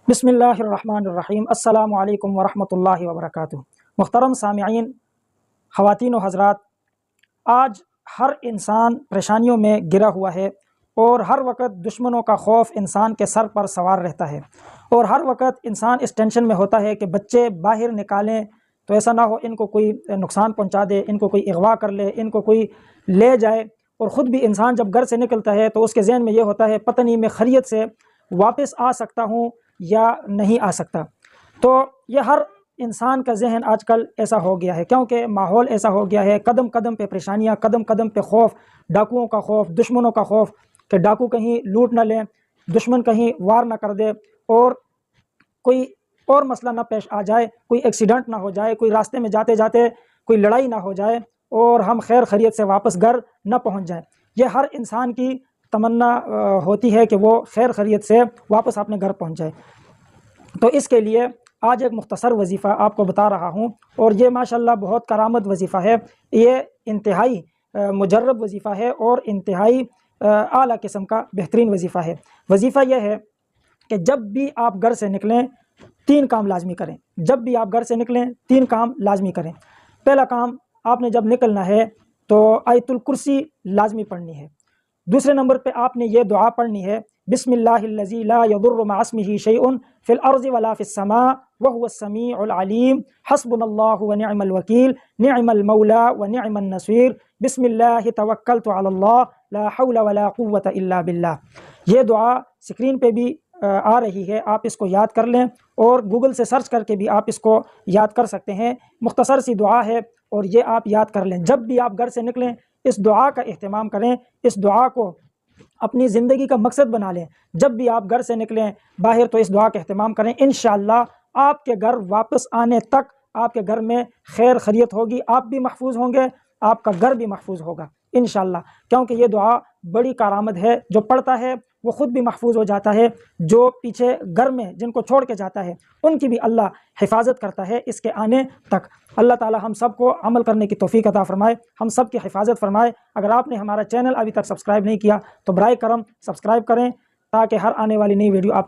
بسم اللہ الرحمن الرحیم۔ السلام علیکم ورحمۃ اللہ وبرکاتہ۔ محترم سامعین، خواتین و حضرات، آج ہر انسان پریشانیوں میں گرا ہوا ہے اور ہر وقت دشمنوں کا خوف انسان کے سر پر سوار رہتا ہے، اور ہر وقت انسان اس ٹینشن میں ہوتا ہے کہ بچے باہر نکالیں تو ایسا نہ ہو ان کو کوئی نقصان پہنچا دے، ان کو کوئی اغوا کر لے، ان کو کوئی لے جائے۔ اور خود بھی انسان جب گھر سے نکلتا ہے تو اس کے ذہن میں یہ ہوتا ہے پتہ نہیں میں خیریت سے واپس آ سکتا ہوں یا نہیں آ سکتا۔ تو یہ ہر انسان کا ذہن آج کل ایسا ہو گیا ہے، کیونکہ ماحول ایسا ہو گیا ہے، قدم قدم پہ پریشانیاں، قدم قدم پہ خوف، ڈاکوؤں کا خوف، دشمنوں کا خوف کہ ڈاکو کہیں لوٹ نہ لیں، دشمن کہیں وار نہ کر دے، اور کوئی اور مسئلہ نہ پیش آ جائے، کوئی ایکسیڈنٹ نہ ہو جائے، کوئی راستے میں جاتے جاتے کوئی لڑائی نہ ہو جائے اور ہم خیر خیریت سے واپس گھر نہ پہنچ جائیں۔ یہ ہر انسان کی تمنا ہوتی ہے کہ وہ خیر خیریت سے واپس اپنے گھر پہنچ جائے۔ تو اس کے لیے آج ایک مختصر وظیفہ آپ کو بتا رہا ہوں، اور یہ ماشاءاللہ بہت کارآمد وظیفہ ہے۔ یہ انتہائی مجرب وظیفہ ہے اور انتہائی اعلیٰ قسم کا بہترین وظیفہ ہے۔ وظیفہ یہ ہے کہ جب بھی آپ گھر سے نکلیں 3 کام لازمی کریں۔ جب بھی آپ گھر سے نکلیں 3 کام لازمی کریں۔ پہلا کام، آپ نے جب نکلنا ہے تو آیت الکرسی لازمی پڑھنی ہے۔ دوسرے نمبر پہ آپ نے یہ دعا پڑھنی ہے، بسم اللہ الذی لا یضر مع اسمہ شیء فی الارض ولا فی السماء وهو السمیع العلیم، حسبنا اللہ ونعم الوکیل، نعم المولا ونعم النصیر، بسم اللہ توکلت علی اللہ، لا حول ولا قوة الا باللہ۔ یہ دعا سکرین پہ بھی آ رہی ہے، آپ اس کو یاد کر لیں، اور گوگل سے سرچ کر کے بھی آپ اس کو یاد کر سکتے ہیں۔ مختصر سی دعا ہے اور یہ آپ یاد کر لیں۔ جب بھی آپ گھر سے نکلیں اس دعا کا اہتمام کریں، اس دعا کو اپنی زندگی کا مقصد بنا لیں۔ جب بھی آپ گھر سے نکلیں باہر تو اس دعا کا اہتمام کریں، انشاءاللہ آپ کے گھر واپس آنے تک آپ کے گھر میں خیر خیریت ہوگی، آپ بھی محفوظ ہوں گے، آپ کا گھر بھی محفوظ ہوگا انشاءاللہ، کیونکہ یہ دعا بڑی کارآمد ہے۔ جو پڑھتا ہے وہ خود بھی محفوظ ہو جاتا ہے، جو پیچھے گھر میں جن کو چھوڑ کے جاتا ہے ان کی بھی اللہ حفاظت کرتا ہے اس کے آنے تک۔ اللہ تعالی ہم سب کو عمل کرنے کی توفیق عطا فرمائے، ہم سب کی حفاظت فرمائے۔ اگر آپ نے ہمارا چینل ابھی تک سبسکرائب نہیں کیا تو برائے کرم سبسکرائب کریں، تاکہ ہر آنے والی نئی ویڈیو آپ